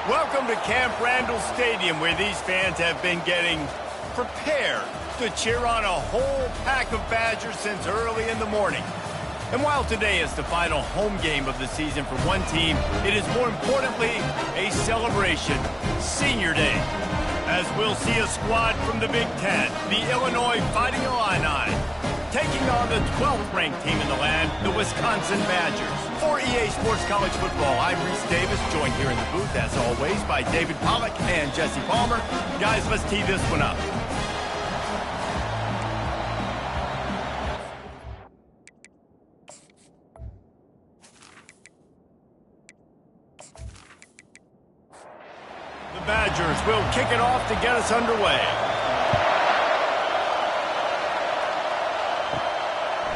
Welcome to Camp Randall Stadium, where these fans have been getting prepared to cheer on a whole pack of Badgers since early in the morning. And while today is the final home game of the season for one team, it is more importantly a celebration, Senior Day, as we'll see a squad from the Big Ten, the Illinois Fighting Illini, taking on the 12th-ranked team in the land, the Wisconsin Badgers. For EA Sports College Football, I'm Reese Davis, joined here in the booth, as always, by David Pollack and Jesse Palmer. Guys, let's tee this one up. The Badgers will kick it off to get us underway.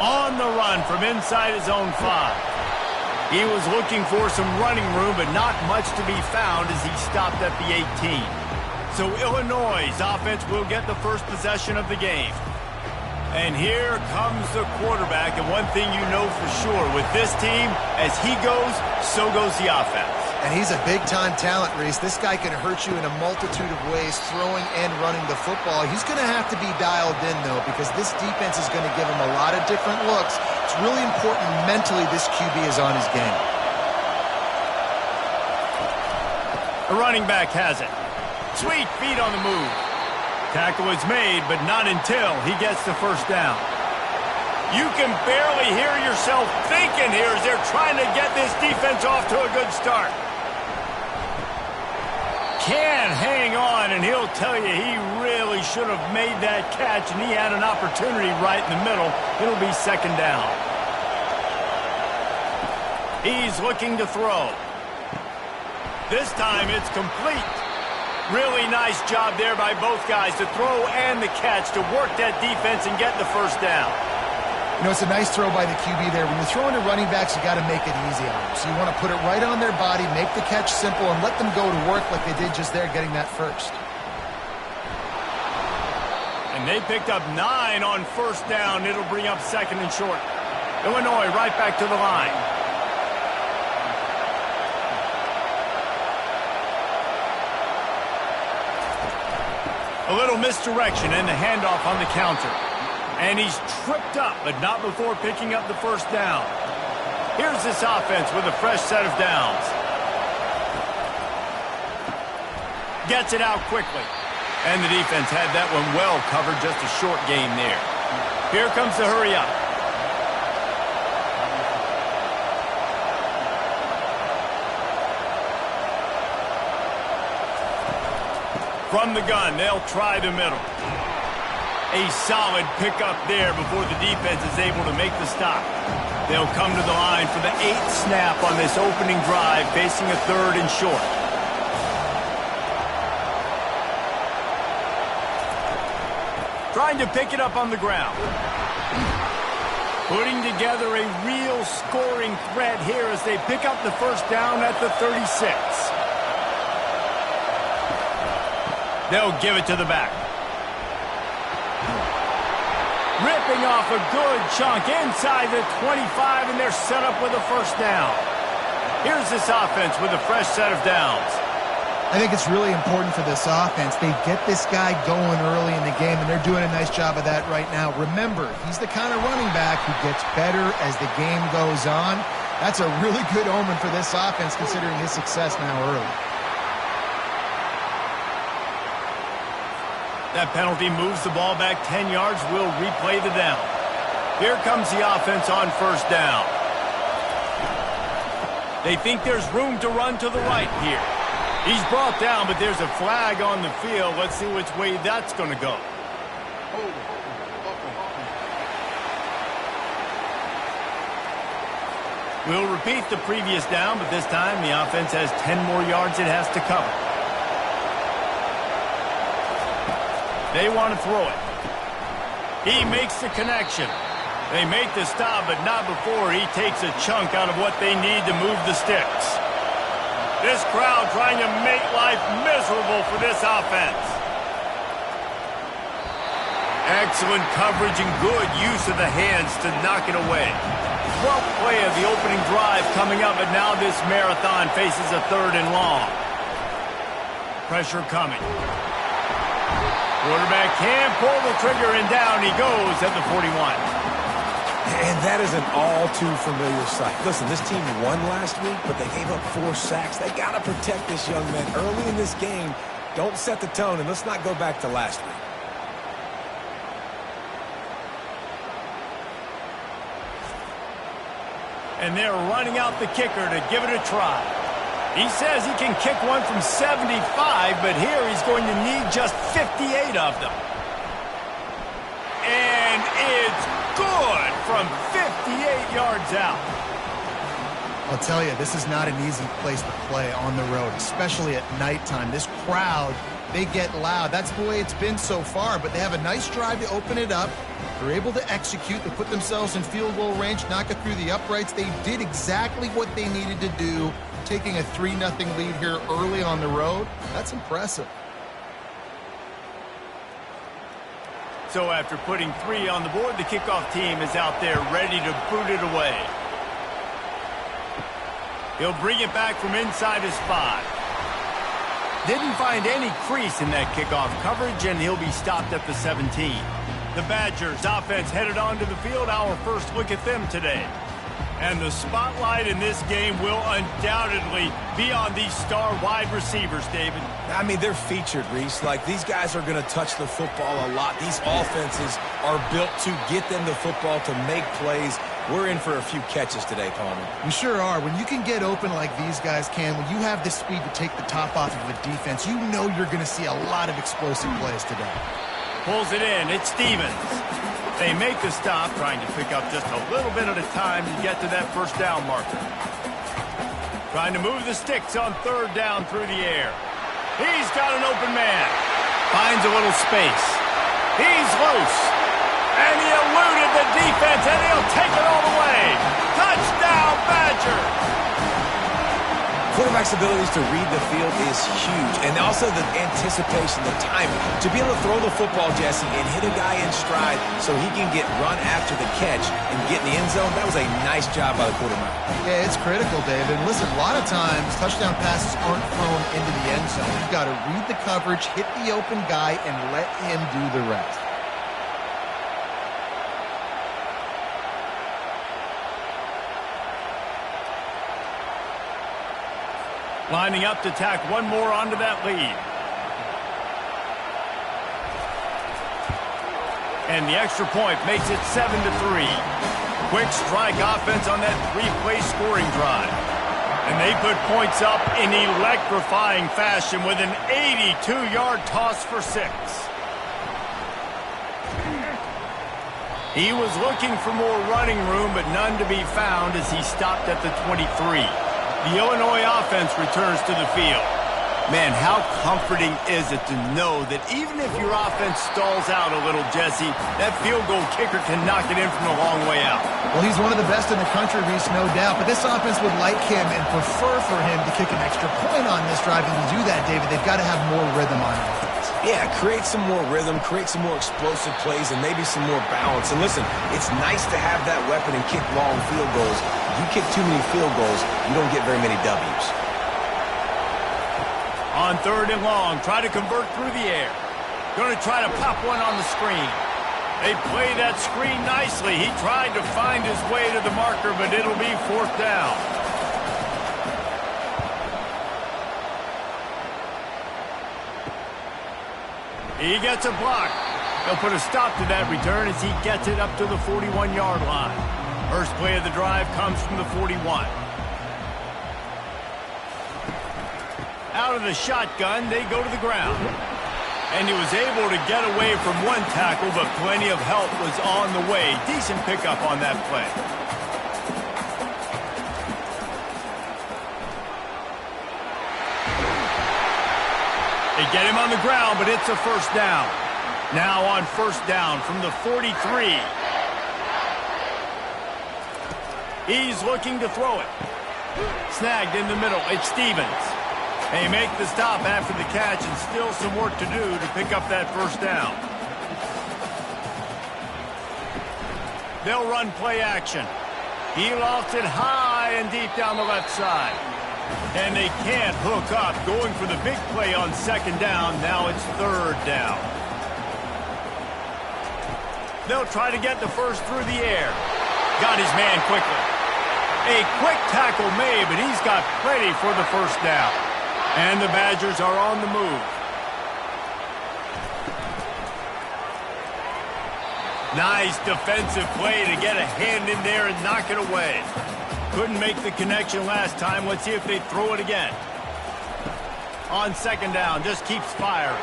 On the run from inside his own 5. He was looking for some running room, but not much to be found as he stopped at the 18. So Illinois' offense will get the first possession of the game. And here comes the quarterback, and one thing you know for sure, with this team, as he goes, so goes the offense. And he's a big-time talent, Reese. This guy can hurt you in a multitude of ways, throwing and running the football. He's going to have to be dialed in, though, because this defense is going to give him a lot of different looks. It's really important mentally this QB is on his game. The running back has it. Sweet feet on the move. Tackle is made, but not until he gets the first down. You can barely hear yourself thinking here as they're trying to get this defense off to a good start. Can hang on, and he'll tell you he really should have made that catch, and he had an opportunity right in the middle. It'll be second down. He's looking to throw. This time it's complete. Really nice job there by both guys to throw and the catch to work that defense and get the first down. You know, it's a nice throw by the QB there. When you're throwing to running backs, you got to make it easy on them. So you want to put it right on their body, make the catch simple, and let them go to work like they did just there, getting that first. And they picked up 9 on first down. It'll bring up second and short. Illinois right back to the line. A little misdirection and the handoff on the counter. And he's tripped up, but not before picking up the first down. Here's this offense with a fresh set of downs. Gets it out quickly. And the defense had that one well covered, just a short gain there. Here comes the hurry up. From the gun, they'll try the middle. A solid pickup there before the defense is able to make the stop. They'll come to the line for the 8th snap on this opening drive, facing a 3rd and short. Trying to pick it up on the ground. Putting together a real scoring threat here as they pick up the first down at the 36. They'll give it to the back. Ripping off a good chunk inside the 25, and they're set up with a first down. Here's this offense with a fresh set of downs. I think it's really important for this offense. They get this guy going early in the game, and they're doing a nice job of that right now. Remember, he's the kind of running back who gets better as the game goes on. That's a really good omen for this offense, considering his success now early. That penalty moves the ball back 10 yards. We'll replay the down. Here comes the offense on first down. They think there's room to run to the right here. He's brought down, but there's a flag on the field. Let's see which way that's going to go. We'll repeat the previous down, but this time the offense has 10 more yards it has to cover. They want to throw it. He makes the connection. They make the stop, but not before he takes a chunk out of what they need to move the sticks. This crowd trying to make life miserable for this offense. Excellent coverage and good use of the hands to knock it away. 12th play of the opening drive coming up, but now this marathon faces a 3rd and long. Pressure coming. Quarterback can't pull the trigger, and down he goes at the 41. And that is an all-too-familiar sight. Listen, this team won last week, but they gave up 4 sacks. They got to protect this young man early in this game. Don't set the tone, and let's not go back to last week. And they're running out the kicker to give it a try. He says he can kick one from 75, but here he's going to need just 58 of them. And it's good from 58 yards out. I'll tell you, this is not an easy place to play on the road, especially at nighttime. This crowd, they get loud. That's the way it's been so far, but they have a nice drive to open it up. They're able to execute. They put themselves in field goal range, knock it through the uprights. They did exactly what they needed to do, taking a 3-0 lead here early on the road. That's impressive. So after putting 3 on the board, the kickoff team is out there ready to boot it away. He'll bring it back from inside his 5. Didn't find any crease in that kickoff coverage, and he'll be stopped at the 17. The Badgers offense headed onto the field. Our first look at them today. And the spotlight in this game will undoubtedly be on these star wide receivers, David. I mean, they're featured, Reese. Like, these guys are going to touch the football a lot. These offenses are built to get them the football, to make plays. We're in for a few catches today, Palmer. We sure are. When you can get open like these guys can, when you have the speed to take the top off of a defense, you know you're going to see a lot of explosive plays today. Pulls it in. It's Stevens. They make the stop, trying to pick up just a little bit at a time to get to that first down marker. Trying to move the sticks on 3rd down through the air. He's got an open man. Finds a little space. He's loose. And he eluded the defense, and he'll take it all the way. Touchdown, Badger! Quarterback's abilities to read the field is huge, and also the anticipation, the timing. To be able to throw the football, Jesse, and hit a guy in stride so he can get run after the catch and get in the end zone, that was a nice job by the quarterback. Yeah, it's critical, David. Listen, a lot of times touchdown passes aren't thrown into the end zone. You've got to read the coverage, hit the open guy, and let him do the rest. Lining up to tack one more onto that lead. And the extra point makes it 7-3. Quick strike offense on that 3-play scoring drive. And they put points up in electrifying fashion with an 82-yard toss for 6. He was looking for more running room, but none to be found as he stopped at the 23. The Illinois offense returns to the field. Man, how comforting is it to know that even if your offense stalls out a little, Jesse, that field goal kicker can knock it in from a long way out. Well, he's one of the best in the country, Reese, no doubt. But this offense would like him and prefer for him to kick an extra point on this drive. And to do that, David, they've got to have more rhythm on offense. Yeah, create some more rhythm, create some more explosive plays, and maybe some more balance. And listen, it's nice to have that weapon and kick long field goals. If you kick too many field goals, you don't get very many W's. On 3rd and long, try to convert through the air. Going to try to pop one on the screen. They play that screen nicely. He tried to find his way to the marker, but it'll be 4th down. He gets a block. They'll put a stop to that return as he gets it up to the 41-yard line. First play of the drive comes from the 41. Out of the shotgun, they go to the ground. And he was able to get away from one tackle, but plenty of help was on the way. Decent pickup on that play. They get him on the ground, but it's a first down. Now on first down from the 43. He's looking to throw it. Snagged in the middle. It's Stevens. They make the stop after the catch, and still some work to do to pick up that first down. They'll run play action. He lofts it high and deep down the left side. And they can't hook up, going for the big play on second down. Now it's third down. They'll try to get the first through the air. Got his man quickly. A quick tackle made, but he's got plenty for the first down. And the Badgers are on the move. Nice defensive play to get a hand in there and knock it away. Couldn't make the connection last time. Let's see if they throw it again. On second down, just keeps firing.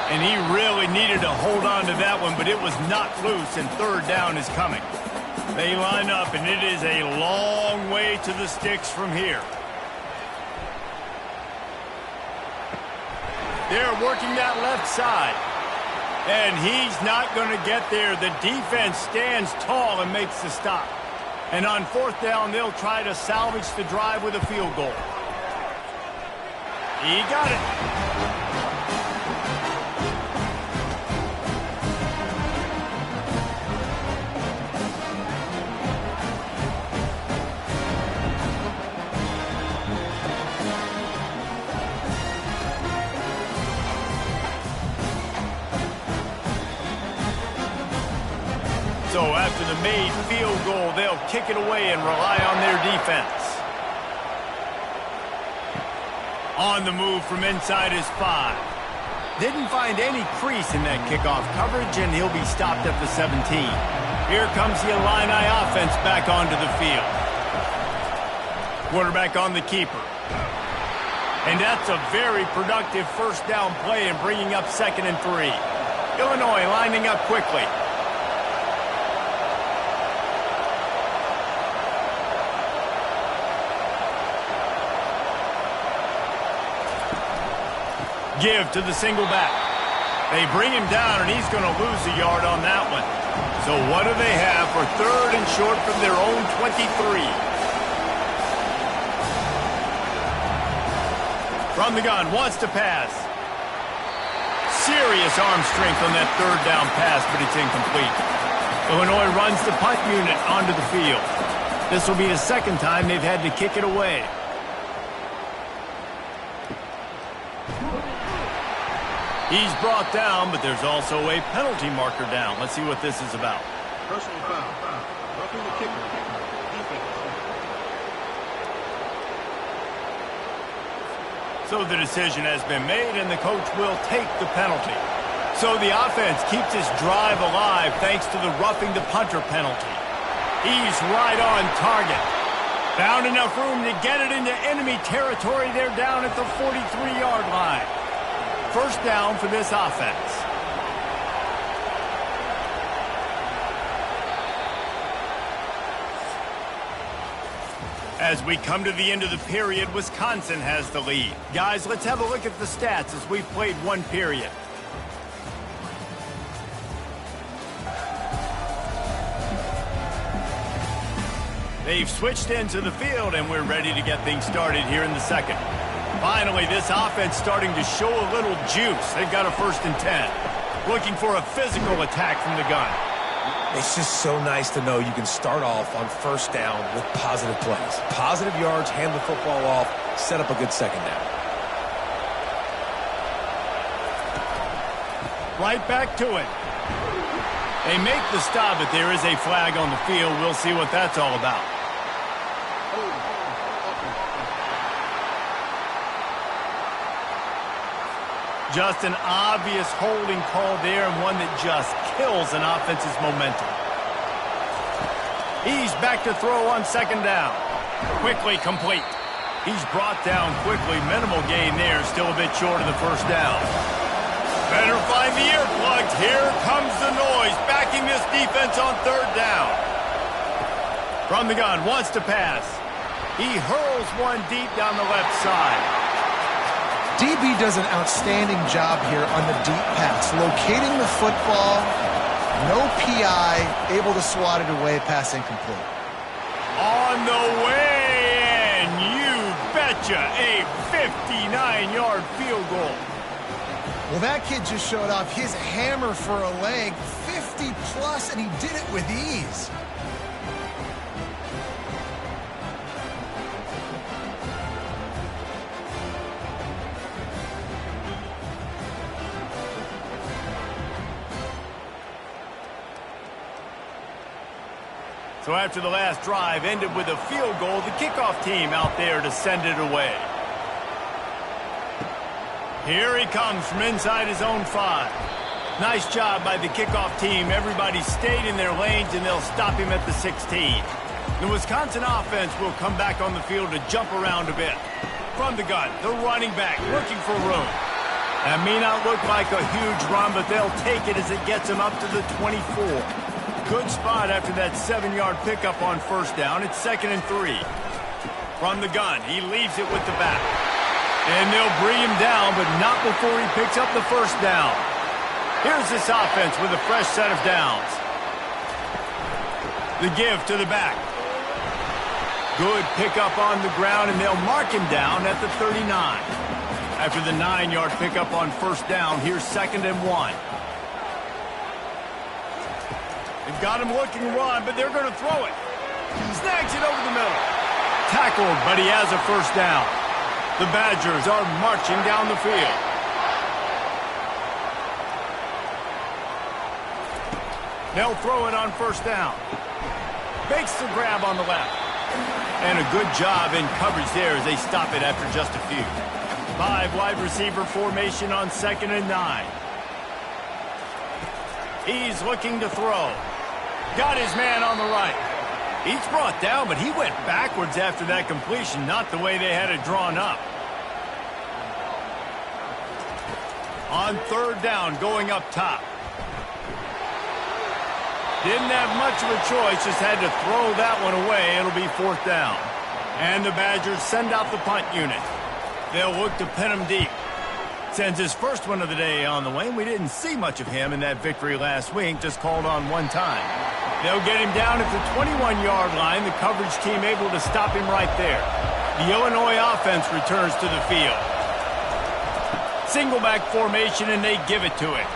And he really needed to hold on to that one, but it was knocked loose, and third down is coming. They line up, and it is a long way to the sticks from here. They're working that left side. And he's not going to get there. The defense stands tall and makes the stop. And on fourth down, they'll try to salvage the drive with a field goal. He got it. So after the made field goal, they'll kick it away and rely on their defense. On the move from inside his 5. Didn't find any crease in that kickoff coverage, and he'll be stopped at the 17. Here comes the Illini offense back onto the field. Quarterback on the keeper. And that's a very productive first down play and bringing up 2nd and 3. Illinois lining up quickly. Give to the single back. They bring him down, and he's going to lose a yard on that one. So what do they have for third and short from their own 23? From the gun, wants to pass. Serious arm strength on that third down pass, but it's incomplete. Illinois runs the punt unit onto the field. This will be the second time they've had to kick it away. He's brought down, but there's also a penalty marker down. Let's see what this is about. Personal foul. Roughing the kicker. Defense. So the decision has been made, and the coach will take the penalty. So the offense keeps his drive alive thanks to the roughing the punter penalty. He's right on target. Found enough room to get it into enemy territory. They're down at the 43-yard line. First down for this offense. As we come to the end of the period, Wisconsin has the lead. Guys, let's have a look at the stats as we've played one period. They've switched into the field, and we're ready to get things started here in the second. Finally, this offense starting to show a little juice. They've got a 1st and 10. Looking for a physical attack from the gun. It's just so nice to know you can start off on first down with positive plays. Positive yards, hand the football off, set up a good second down. Right back to it. They make the stop, but there is a flag on the field. We'll see what that's all about. Just an obvious holding call there, and one that just kills an offense's momentum. He's back to throw on second down. Quickly complete. He's brought down quickly. Minimal gain there, still a bit short of the first down. Better find the earplugs. Here comes the noise, backing this defense on third down. From the gun, wants to pass. He hurls one deep down the left side. DB does an outstanding job here on the deep pass, locating the football, no PI, able to swat it away, pass incomplete. On the way, and you betcha, a 59-yard field goal. Well, that kid just showed off his hammer for a leg, 50-plus, and he did it with ease. So after the last drive ended with a field goal, the kickoff team out there to send it away. Here he comes from inside his own 5. Nice job by the kickoff team. Everybody stayed in their lanes, and they'll stop him at the 16. The Wisconsin offense will come back on the field to jump around a bit. From the gun, the running back looking for room. That may not look like a huge run, but they'll take it as it gets him up to the 24. Good spot after that 7-yard pickup on first down. It's 2nd and 3. From the gun, he leaves it with the back. And they'll bring him down, but not before he picks up the first down. Here's this offense with a fresh set of downs. The give to the back. Good pickup on the ground, and they'll mark him down at the 39. After the 9-yard pickup on first down, here's 2nd and 1. They've got him looking to run, but they're going to throw it. Snags it over the middle. Tackled, but he has a first down. The Badgers are marching down the field. They'll throw it on first down. Makes the grab on the left. And a good job in coverage there as they stop it after just a few. 5 wide receiver formation on 2nd and 9. He's looking to throw. Got his man on the right. He's brought down, but he went backwards after that completion, not the way they had it drawn up. On 3rd down, going up top. Didn't have much of a choice, just had to throw that one away. It'll be 4th down. And the Badgers send out the punt unit. They'll look to pin him deep. Sends his first one of the day on the way. We didn't see much of him in that victory last week, just called on one time. They'll get him down at the 21-yard line. The coverage team able to stop him right there. The Illinois offense returns to the field. Single back formation, and they give it to him.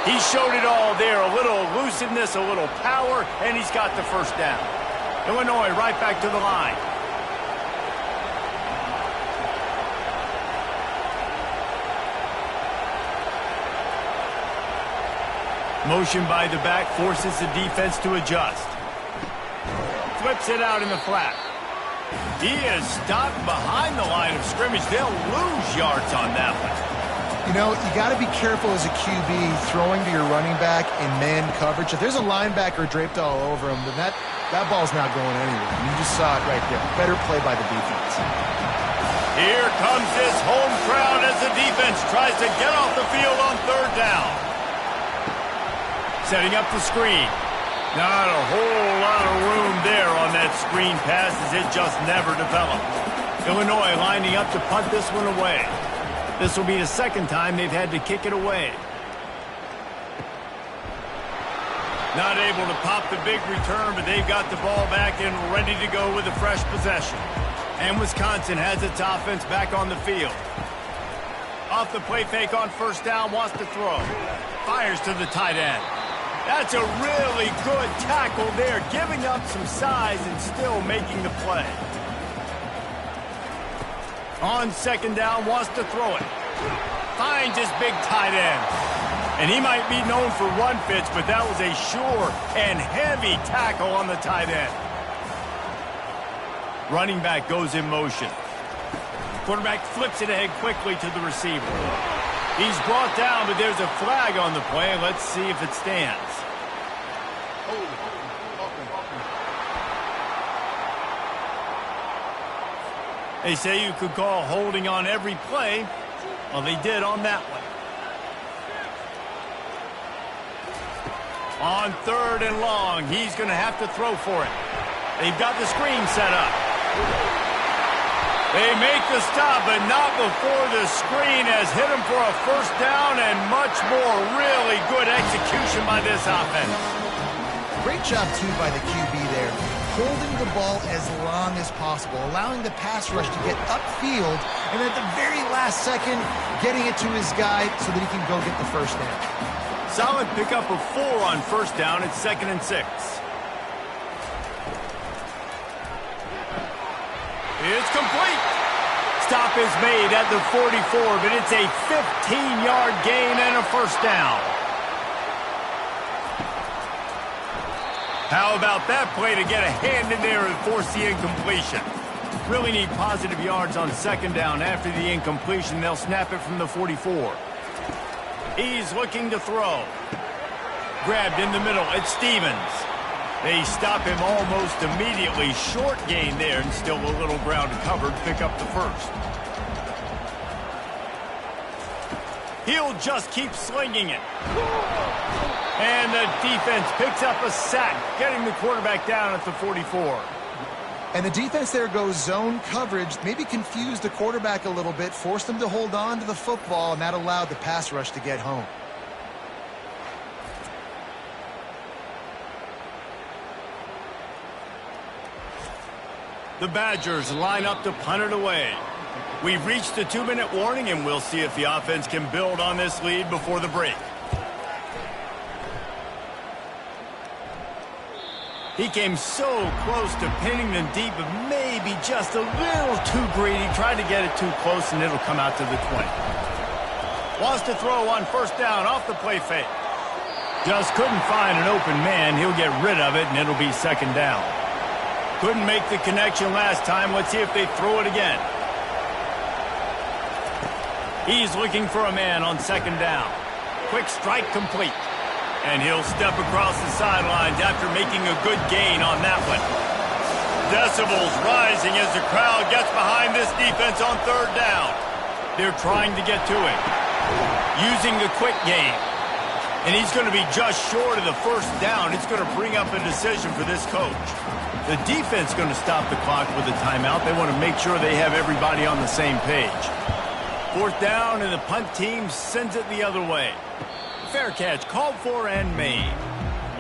He showed it all there. A little elusiveness, a little power, and he's got the first down. Illinois right back to the line. Motion by the back forces the defense to adjust. Flips it out in the flat. He is stopped behind the line of scrimmage. They'll lose yards on that one. You know, you got to be careful as a QB throwing to your running back in man coverage. If there's a linebacker draped all over him, then that ball's not going anywhere. You just saw it right there. Better play by the defense. Here comes this home crowd as the defense tries to get off the field on 3rd down. Setting up the screen. Not a whole lot of room there on that screen pass as it just never developed. Illinois lining up to punt this one away. This will be the 2nd time they've had to kick it away. Not able to pop the big return, but they've got the ball back and ready to go with a fresh possession. And Wisconsin has its offense back on the field. Off the play fake on first down, wants to throw. Fires to the tight end. That's a really good tackle there, giving up some size and still making the play. On 2nd down, wants to throw it. Finds his big tight end. And he might be known for run fits, but that was a sure and heavy tackle on the tight end. Running back goes in motion. Quarterback flips it ahead quickly to the receiver. He's brought down, but there's a flag on the play. Let's see if it stands. They say you could call holding on every play. Well, they did on that one. On 3rd and long, he's going to have to throw for it. They've got the screen set up. They make the stop, but not before the screen has hit him for a first down and much more. Really good execution by this offense. Great job, too, by the QB there. Holding the ball as long as possible, allowing the pass rush to get upfield, and at the very last second, getting it to his guy so that he can go get the first down. Solid pickup of 4 on first down. It's 2nd and 6. It's complete. Stop is made at the 44, but it's a 15-yard gain and a first down. How about that play to get a hand in there and force the incompletion? Really need positive yards on second down. After the incompletion, they'll snap it from the 44. He's looking to throw. Grabbed in the middle. It's Stevens. They stop him almost immediately. Short gain there, and still a little ground covered. Pick up the first. He'll just keep slinging it. And the defense picks up a sack, getting the quarterback down at the 44. And the defense there goes zone coverage, maybe confused the quarterback a little bit, forced him to hold on to the football, and that allowed the pass rush to get home. The Badgers line up to punt it away. We've reached the 2-minute warning, and we'll see if the offense can build on this lead before the break. He came so close to pinning them deep, but maybe just a little too greedy. Tried to get it too close, and it'll come out to the 20. Wants to throw on first down off the play fake. Just couldn't find an open man. He'll get rid of it, and it'll be second down. Couldn't make the connection last time. Let's see if they throw it again. He's looking for a man on second down. Quick strike complete. And he'll step across the sidelines after making a good gain on that one. Decibels rising as the crowd gets behind this defense on third down. They're trying to get to it. Using the quick game. And he's going to be just short of the first down. It's going to bring up a decision for this coach. The defense is going to stop the clock with a timeout. They want to make sure they have everybody on the same page. Fourth down, and the punt team sends it the other way. Fair catch called for and made.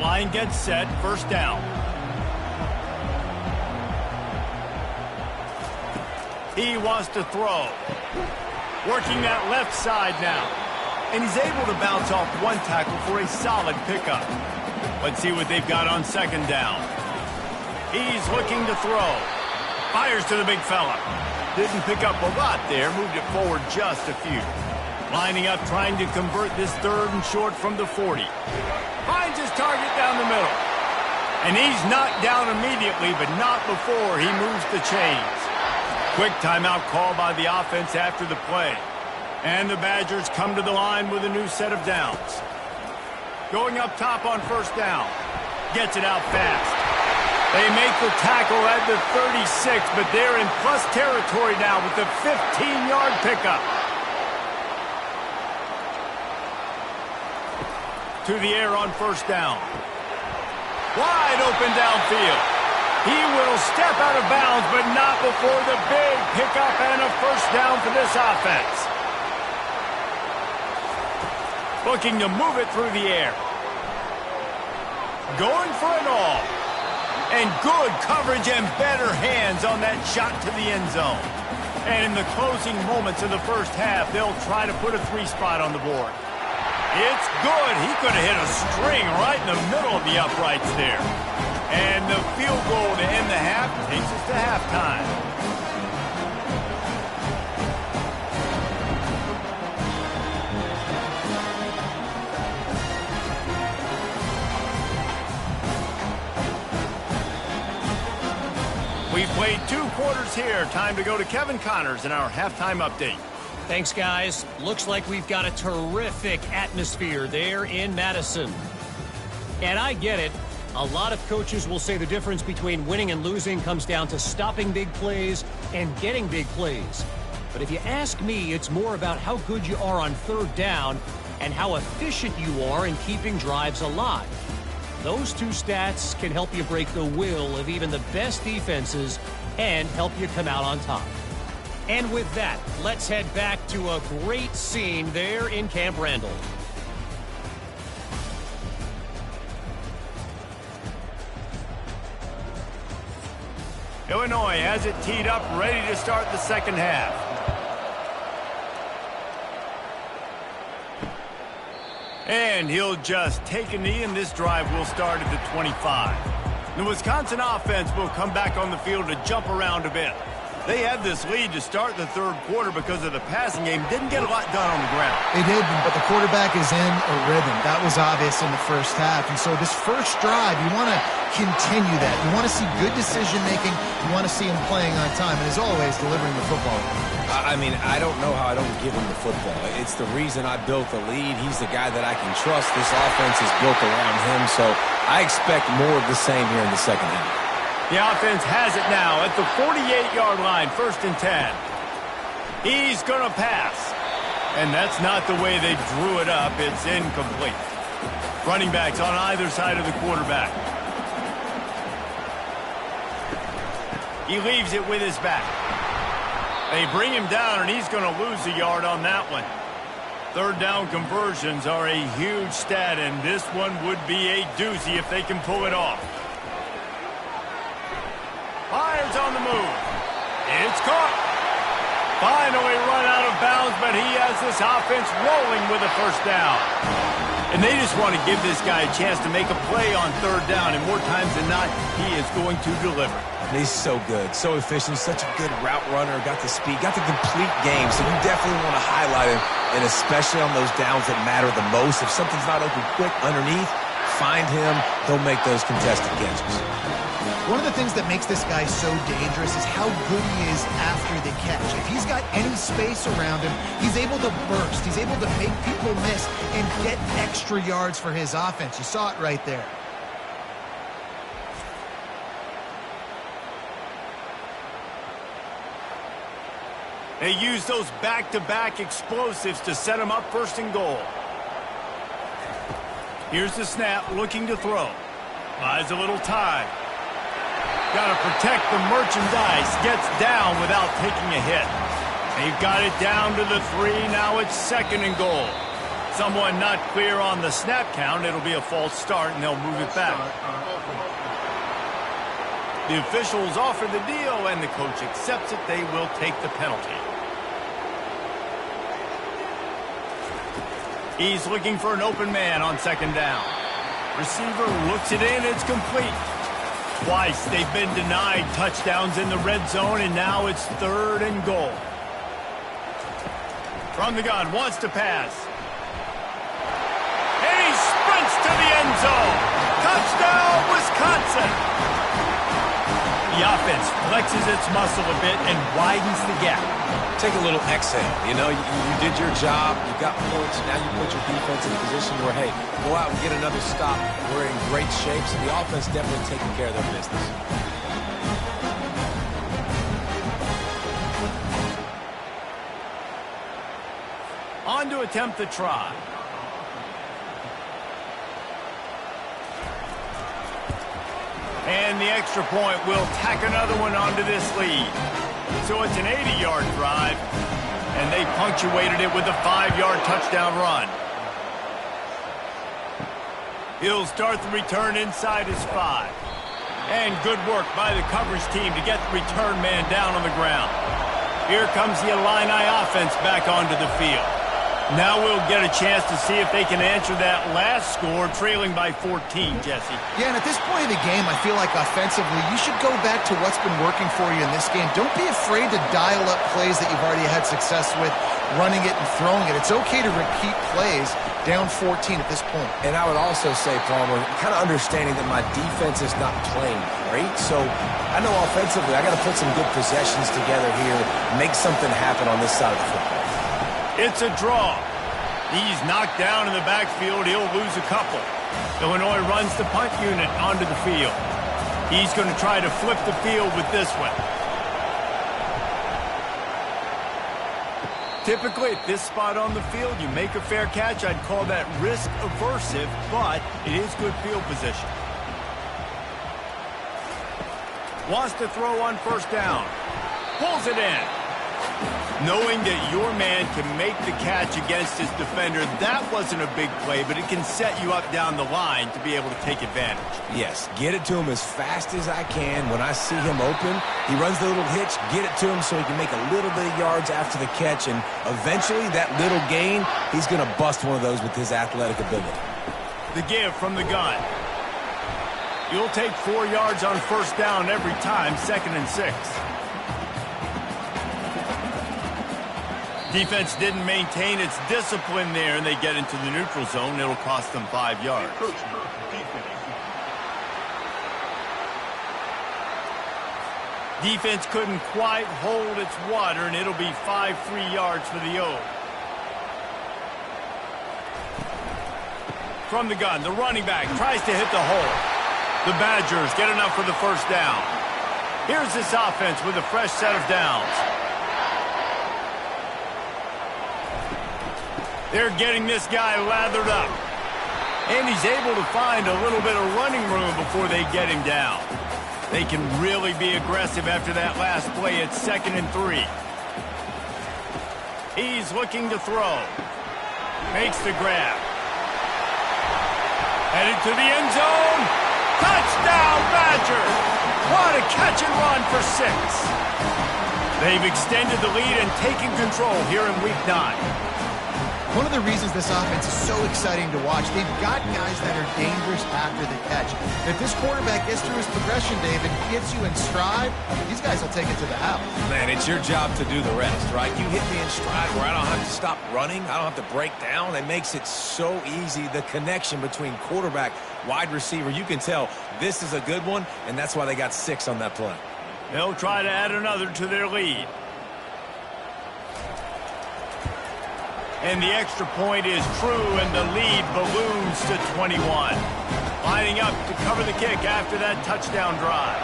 Line gets set, first down. He wants to throw. Working that left side now. And he's able to bounce off one tackle for a solid pickup. Let's see what they've got on second down. He's looking to throw. Fires to the big fella. Didn't pick up a lot there. Moved it forward just a few. Lining up, trying to convert this third and short from the 40. Finds his target down the middle. And he's knocked down immediately, but not before he moves the chains. Quick timeout call by the offense after the play. And the Badgers come to the line with a new set of downs. Going up top on first down. Gets it out fast. They make the tackle at the 36, but they're in plus territory now with the 15-yard pickup. To the air on first down. Wide open downfield. He will step out of bounds, but not before the big pickup and a first down for this offense. Looking to move it through the air. Going for it all. And good coverage and better hands on that shot to the end zone. And in the closing moments of the first half, they'll try to put a 3-spot on the board. It's good. He could have hit a string right in the middle of the uprights there. And the field goal to end the half takes us to halftime. We've played 2 quarters here. Time to go to Kevin Connors in our halftime update. Thanks, guys. Looks like we've got a terrific atmosphere there in Madison. And I get it. A lot of coaches will say the difference between winning and losing comes down to stopping big plays and getting big plays. But if you ask me, it's more about how good you are on third down and how efficient you are in keeping drives alive. Those 2 stats can help you break the will of even the best defenses and help you come out on top. And with that, let's head back to a great scene there in Camp Randall. Illinois has it teed up, ready to start the second half. And he'll just take a knee, and this drive will start at the 25. The Wisconsin offense will come back on the field to jump around a bit. They had this lead to start the third quarter because of the passing game. Didn't get a lot done on the ground. They did, but the quarterback is in a rhythm. That was obvious in the first half. And so this first drive, you want to continue that. You want to see good decision-making. You want to see him playing on time. And as always, delivering the football. I mean, I don't know how I don't give him the football. It's the reason I built the lead. He's the guy that I can trust. This offense is built around him, so I expect more of the same here in the second half. The offense has it now at the 48-yard line, 1st and 10. He's going to pass. And that's not the way they drew it up. It's incomplete. Running backs on either side of the quarterback. He leaves it with his back. They bring him down, and he's going to lose a yard on that one. Third down conversions are a huge stat, and this one would be a doozy if they can pull it off. Fires on the move. It's caught. Finally run out of bounds, but he has this offense rolling with a first down. And they just want to give this guy a chance to make a play on third down, and more times than not, he is going to deliver. He's so good, so efficient, such a good route runner, got the speed, got the complete game, so you definitely want to highlight him, and especially on those downs that matter the most. If something's not open quick underneath, find him, he'll make those contested catches. One of the things that makes this guy so dangerous is how good he is after the catch. If he's got any space around him, he's able to burst. He's able to make people miss and get extra yards for his offense. You saw it right there. They use those back-to-back explosives to set him up 1st and goal. Here's the snap, looking to throw. Buys a little time. Got to protect the merchandise. Gets down without taking a hit. They've got it down to the 3. Now it's 2nd and goal. Someone not clear on the snap count. It'll be a false start, and they'll move it back. The officials offer the deal, and the coach accepts it. They will take the penalty. He's looking for an open man on 2nd down. Receiver looks it in. It's complete. Twice they've been denied touchdowns in the red zone, and now it's 3rd and goal. From the gun, wants to pass. And he sprints to the end zone. Touchdown, Wisconsin. The offense flexes its muscle a bit and widens the gap. Take a little exhale. You know, you did your job. You got points. Now you put your defense in a position where, hey, go out and get another stop. We're in great shape, so the offense definitely taking care of their business. On to attempt the try. And the extra point will tack another one onto this lead. So it's an 80-yard drive, and they punctuated it with a 5-yard touchdown run. He'll start the return inside his 5. And good work by the coverage team to get the return man down on the ground. Here comes the Illini offense back onto the field. Now we'll get a chance to see if they can answer that last score, trailing by 14, Jesse. Yeah, and at this point of the game, I feel like offensively, you should go back to what's been working for you in this game. Don't be afraid to dial up plays that you've already had success with, running it and throwing it. It's okay to repeat plays down 14 at this point. And I would also say, Palmer, kind of understanding that my defense is not playing great, so I know offensively I got to put some good possessions together here, make something happen on this side of the football. It's a draw. He's knocked down in the backfield. He'll lose a couple. Illinois runs the punt unit onto the field. He's going to try to flip the field with this one. Typically at this spot on the field, you make a fair catch. I'd call that risk aversive, but it is good field position. Wants to throw on 1st down. Pulls it in. Knowing that your man can make the catch against his defender, that wasn't a big play, but it can set you up down the line to be able to take advantage. Yes, get it to him as fast as I can. When I see him open, he runs the little hitch, get it to him so he can make a little bit of yards after the catch, and eventually that little gain, he's going to bust one of those with his athletic ability. The give from the gun. You'll take 4 yards on 1st down every time, 2nd and 6. Defense didn't maintain its discipline there, and they get into the neutral zone. It'll cost them 5 yards. Defense couldn't quite hold its water, and it'll be 5 free yards for the O. From the gun, the running back tries to hit the hole. The Badgers get enough for the first down. Here's this offense with a fresh set of downs. They're getting this guy lathered up. And he's able to find a little bit of running room before they get him down. They can really be aggressive after that last play. It's 2nd and 3. He's looking to throw. Makes the grab. Headed to the end zone. Touchdown, Badgers! What a catch and run for 6. They've extended the lead and taken control here in Week 9. One of the reasons this offense is so exciting to watch, they've got guys that are dangerous after the catch. And if this quarterback gets through his progression, David, gets you in stride, these guys will take it to the house. Man, it's your job to do the rest, right? You hit me in stride where I don't have to stop running. I don't have to break down. It makes it so easy, the connection between quarterback, wide receiver. You can tell this is a good one, and that's why they got 6 on that play. They'll try to add another to their lead. And the extra point is true, and the lead balloons to 21. Lining up to cover the kick after that touchdown drive.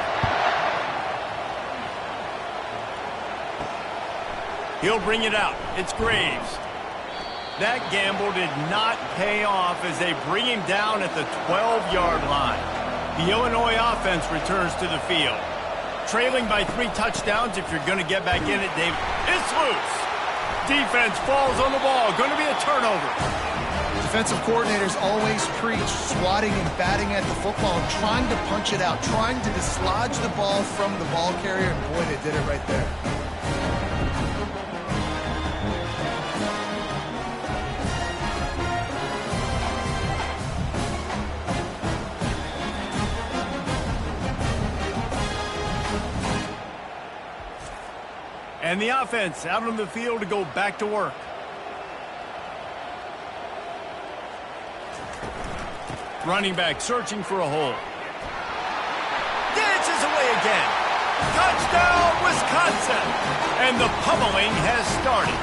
He'll bring it out. It's Graves. That gamble did not pay off as they bring him down at the 12-yard line. The Illinois offense returns to the field. Trailing by 3 touchdowns, if you're going to get back in it, Dave, it's loose. Defense falls on the ball. Going to be a turnover. Defensive coordinators always preach swatting and batting at the football and trying to punch it out, trying to dislodge the ball from the ball carrier, and boy, they did it right there. And the offense out on the field to go back to work. Running back searching for a hole. Dances away again. Touchdown, Wisconsin! And the pummeling has started.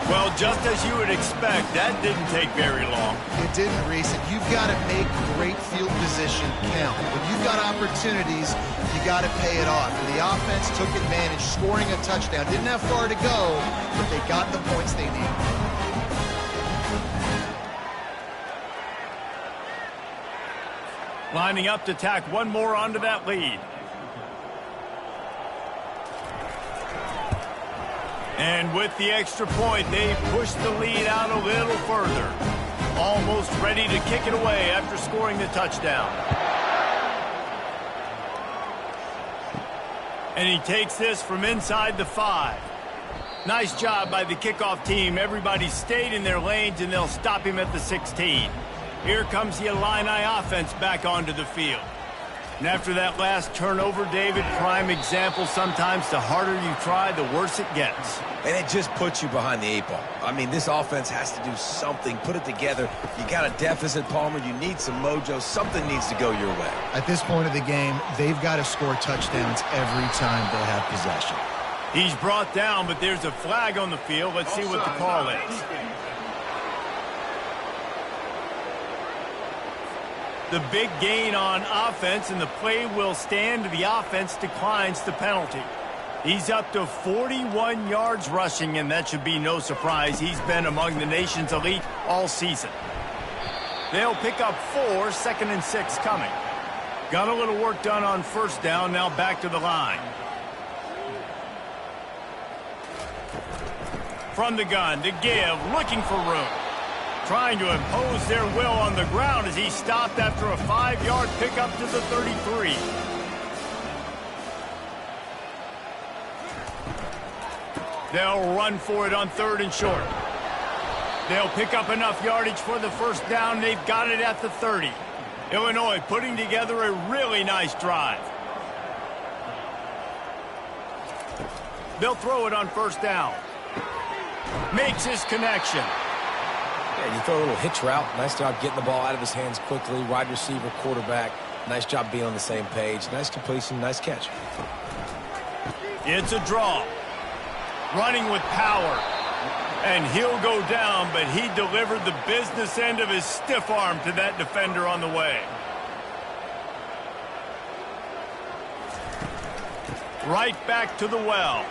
Well, just as you would expect, that didn't take very long. It didn't, Reese. And you've got to make great field position count. When you've got opportunities, you got to pay it off. And the offense took advantage, scoring a touchdown. Didn't have far to go, but they got the points they needed. Lining up to tack one more onto that lead. And with the extra point, they push the lead out a little further. Almost ready to kick it away after scoring the touchdown. And he takes this from inside the 5. Nice job by the kickoff team. Everybody stayed in their lanes, and they'll stop him at the 16. Here comes the Illini offense back onto the field. And after that last turnover, David, prime example, sometimes the harder you try, the worse it gets. And it just puts you behind the 8 ball. I mean, this offense has to do something, put it together. You got a deficit, Palmer. You need some mojo. Something needs to go your way. At this point of the game, they've got to score touchdowns every time they have possession. He's brought down, but there's a flag on the field. Let's see what the call is. The big gain on offense, and the play will stand. The offense declines the penalty. He's up to 41 yards rushing, and that should be no surprise. He's been among the nation's elite all season. They'll pick up 4, 2nd and 6 coming. Got a little work done on first down, now back to the line. From the gun to give, looking for room. Trying to impose their will on the ground as he stopped after a 5-yard pickup to the 33. They'll run for it on 3rd and short. They'll pick up enough yardage for the first down. They've got it at the 30. Illinois putting together a really nice drive. They'll throw it on first down. makes his connection. Yeah, you throw a little hitch route. Nice job getting the ball out of his hands quickly. Wide receiver, quarterback. Nice job being on the same page. Nice completion, nice catch. It's a draw. Running with power. And he'll go down, but he delivered the business end of his stiff arm to that defender on the way. Right back to the well.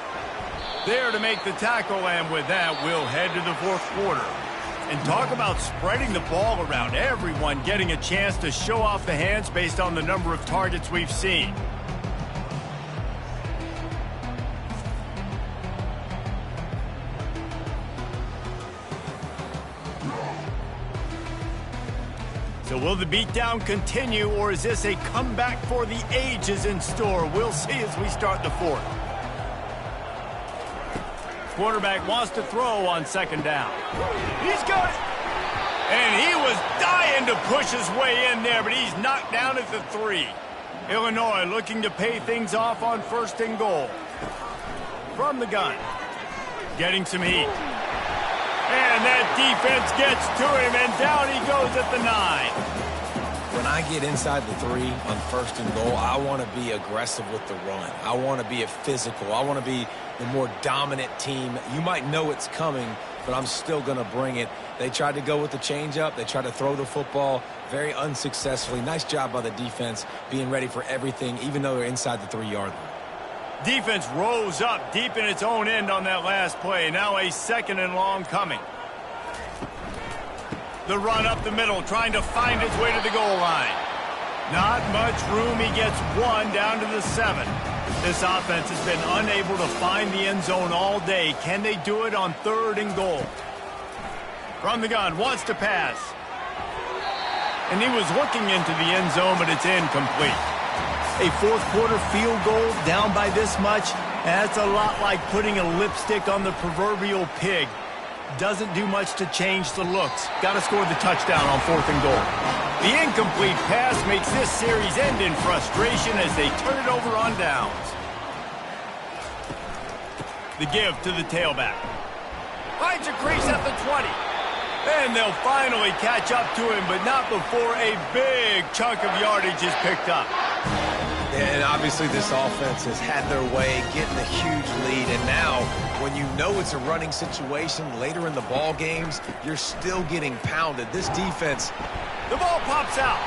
There to make the tackle, and with that, we'll head to the fourth quarter. And talk about spreading the ball around. Everyone getting a chance to show off the hands based on the number of targets we've seen. So will the beatdown continue, or is this a comeback for the ages in store? We'll see as we start the fourth. Quarterback wants to throw on second down. He's got it. And he was dying to push his way in there, but he's knocked down at the 3. Illinois looking to pay things off on first and goal. From the gun. Getting some heat. And that defense gets to him, and down he goes at the 9. When I get inside the 3 on first and goal, I want to be aggressive with the run. I want to be physical. I want to be the more dominant team. You might know it's coming, but I'm still going to bring it. They tried to go with the changeup. They tried to throw the football very unsuccessfully. Nice job by the defense being ready for everything, even though they're inside the 3-yard line. Defense rose up deep in its own end on that last play. Now a second and long coming. The run up the middle, trying to find his way to the goal line. Not much room. He gets 1 down to the 7. This offense has been unable to find the end zone all day. Can they do it on third and goal? From the gun, wants to pass. And he was looking into the end zone, but it's incomplete. A fourth quarter field goal down by this much, that's a lot like putting a lipstick on the proverbial pig. Doesn't do much to change the looks. Got to score the touchdown on fourth and goal. The incomplete pass makes this series end in frustration as they turn it over on downs. The give to the tailback. Finds a crease at the 20. And they'll finally catch up to him, but not before a big chunk of yardage is picked up. And obviously this offense has had their way, getting a huge lead. And now, when you know it's a running situation later in the ball games, you're still getting pounded. This defense... The ball pops out.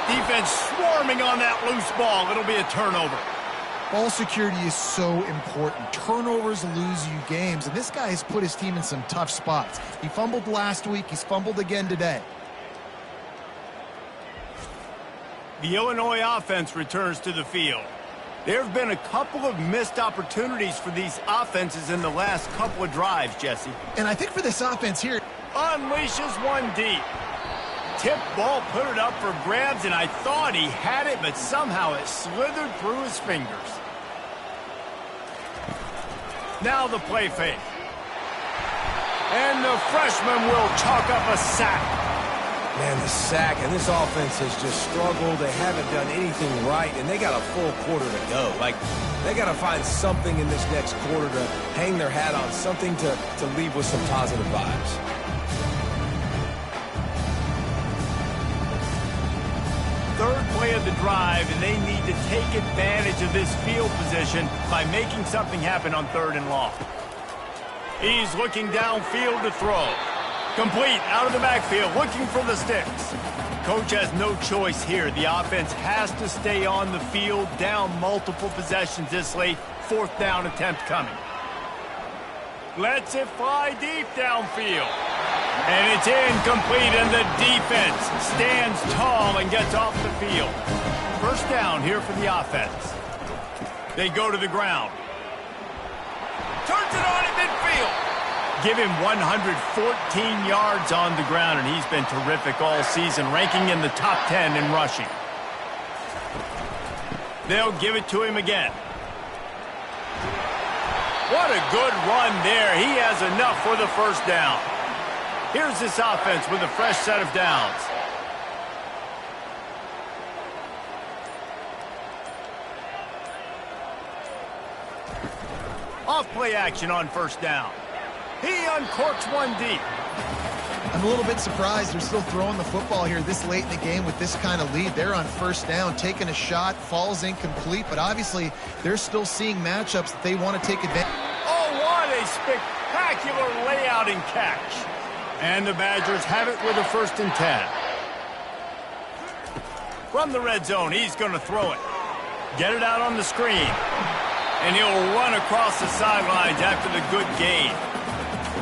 Defense swarming on that loose ball. It'll be a turnover. Ball security is so important. Turnovers lose you games, and this guy has put his team in some tough spots. He fumbled last week. He's fumbled again today. The Illinois offense returns to the field. There have been a couple of missed opportunities for these offenses in the last couple of drives, Jesse. And I think for this offense here... Unleashes one deep. Tip ball, put it up for grabs, and I thought he had it, but somehow it slithered through his fingers. Now the play fake. And the freshman will chalk up a sack. Man, the sack, and this offense has just struggled. They haven't done anything right, and they got a full quarter to go. Like, they got to find something in this next quarter to hang their hat on, something to leave with some positive vibes. Third play of the drive, and they need to take advantage of this field position by making something happen on third and long. He's looking downfield to throw. Complete, out of the backfield, looking for the sticks. Coach has no choice here. The offense has to stay on the field, down multiple possessions this late. Fourth down attempt coming. Lets it fly deep downfield. And it's incomplete, and the defense stands tall and gets off the field. First down here for the offense. They go to the ground. Turns it on at midfield. Give him 114 yards on the ground, and he's been terrific all season, ranking in the top 10 in rushing. They'll give it to him again. What a good run there. He has enough for the first down. Here's this offense with a fresh set of downs. Off play action on first down. He uncorks one deep. I'm a little bit surprised they're still throwing the football here this late in the game with this kind of lead. They're on first down, taking a shot, falls incomplete, but obviously they're still seeing matchups that they want to take advantage. Oh, what a spectacular layout and catch. And the Badgers have it with a 1st and 10. From the red zone, he's going to throw it. Get it out on the screen. And he'll run across the sidelines after the good gain.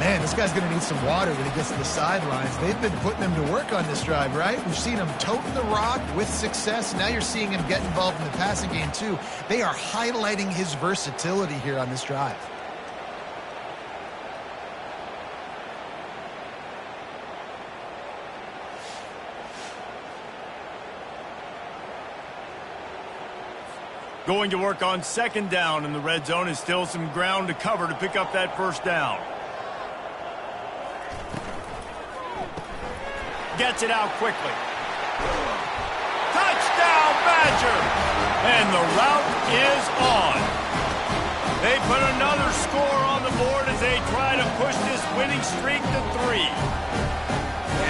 Man, this guy's going to need some water when he gets to the sidelines. They've been putting him to work on this drive, right? We've seen him toting the rock with success. Now you're seeing him get involved in the passing game, too. They are highlighting his versatility here on this drive. Going to work on 2nd down in the red zone, and still some ground to cover to pick up that 1st down. Gets it out quickly. Touchdown, Badger! And the route is on. They put another score on the board as they try to push this winning streak to 3.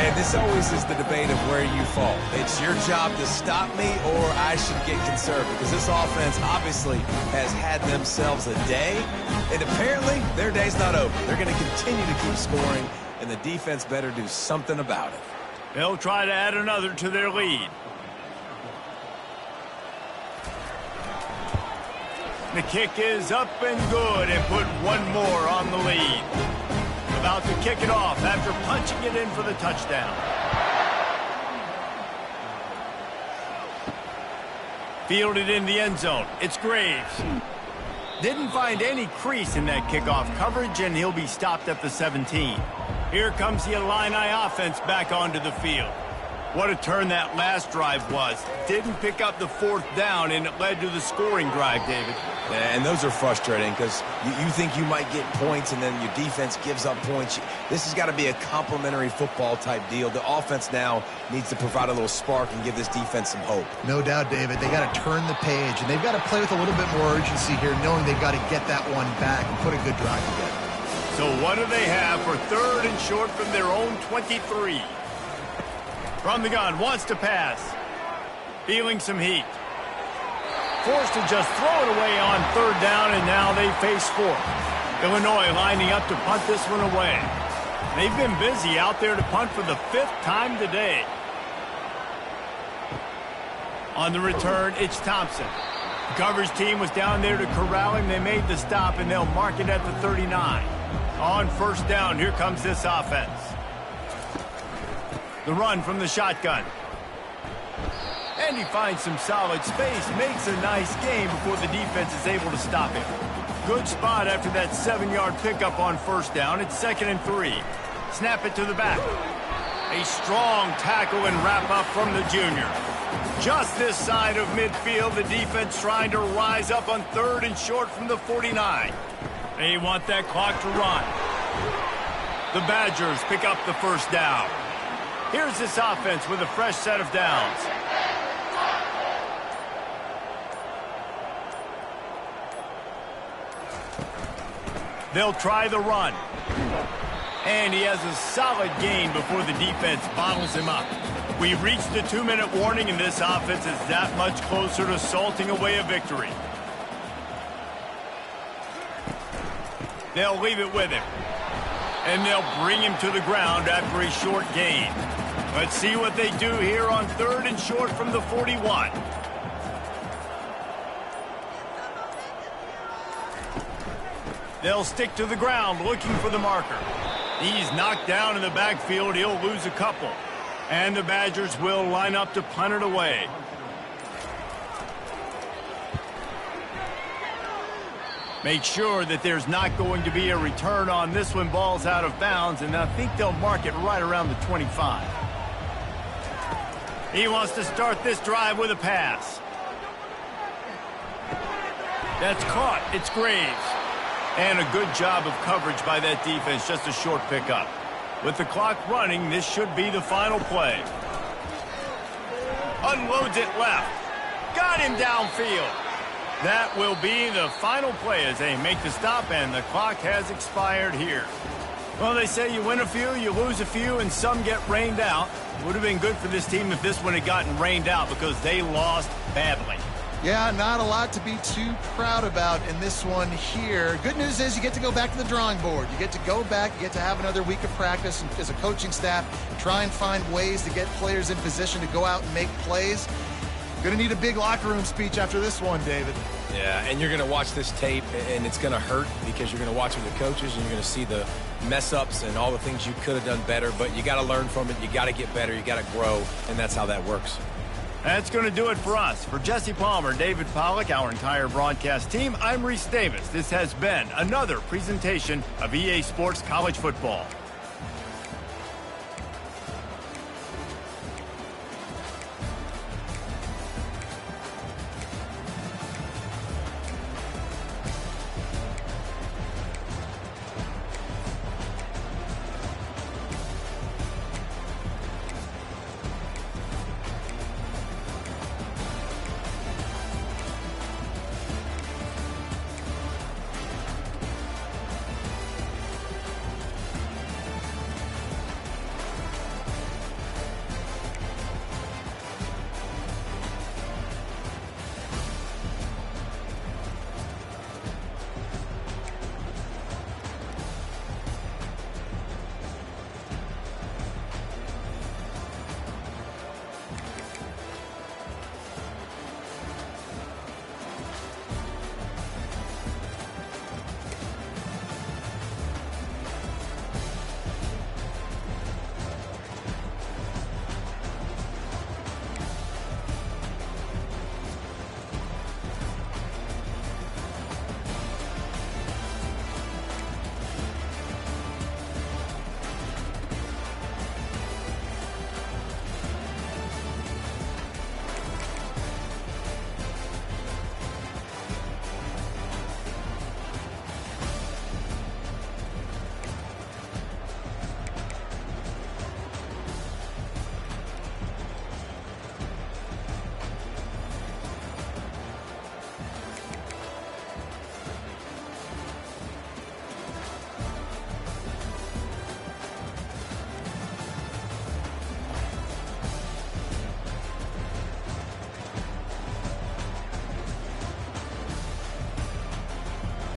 And this always is the debate of where you fall. It's your job to stop me, or I should get conservative, because this offense obviously has had themselves a day, and apparently their day's not over. They're going to continue to keep scoring, and the defense better do something about it. They'll try to add another to their lead. The kick is up and good, and put one more on the lead. About to kick it off after punching it in for the touchdown. Fielded in the end zone. It's Graves. Didn't find any crease in that kickoff coverage, and he'll be stopped at the 17. Here comes the Illini offense back onto the field. What a turn that last drive was. Didn't pick up the 4th down, and it led to the scoring drive, David. And those are frustrating because you think you might get points, and then your defense gives up points. This has got to be a complementary football type deal. The offense now needs to provide a little spark and give this defense some hope. No doubt, David. They got to turn the page, and they've got to play with a little bit more urgency here, knowing they've got to get that one back and put a good drive together. So what do they have for 3rd and short from their own 23? From the gun, wants to pass. Feeling some heat. Forced to just throw it away on 3rd down, and now they face 4th. Illinois lining up to punt this one away. They've been busy out there to punt for the 5th time today. On the return, it's Thompson. The coverage team was down there to corral him. They made the stop, and they'll mark it at the 39. On 1st down, here comes this offense. The run from the shotgun. And he finds some solid space, makes a nice game before the defense is able to stop him. Good spot after that 7-yard pickup on 1st down. It's 2nd and 3. Snap it to the back. A strong tackle and wrap up from the junior. Just this side of midfield, the defense trying to rise up on 3rd and short from the 49. They want that clock to run. The Badgers pick up the 1st down. Here's this offense with a fresh set of downs. They'll try the run. And he has a solid gain before the defense bottles him up. We've reached the 2-minute warning, and this offense is that much closer to salting away a victory. They'll leave it with him. And they'll bring him to the ground after a short gain. Let's see what they do here on 3rd and short from the 41. They'll stick to the ground looking for the marker. He's knocked down in the backfield. He'll lose a couple. And the Badgers will line up to punt it away. Make sure that there's not going to be a return on this one. Ball's out of bounds, and I think they'll mark it right around the 25. He wants to start this drive with a pass. That's caught. It's Graves. And a good job of coverage by that defense. Just a short pickup. With the clock running, this should be the final play. Unloads it left. Got him downfield. That will be the final play as they make the stop, and the clock has expired here. Well, they say you win a few, you lose a few, and some get rained out. Would have been good for this team if this one had gotten rained out because they lost badly. Yeah, not a lot to be too proud about in this one here. Good news is you get to go back to the drawing board. You get to go back, you get to have another week of practice and as a coaching staff, try and find ways to get players in position to go out and make plays. Going to need a big locker room speech after this one, David. Yeah, and you're going to watch this tape, and it's going to hurt because you're going to watch with the coaches, and you're going to see the mess-ups and all the things you could have done better, but you got to learn from it. You got to get better. You got to grow, and that's how that works. That's going to do it for us. For Jesse Palmer, David Pollack, our entire broadcast team, I'm Reese Davis. This has been another presentation of EA Sports College Football.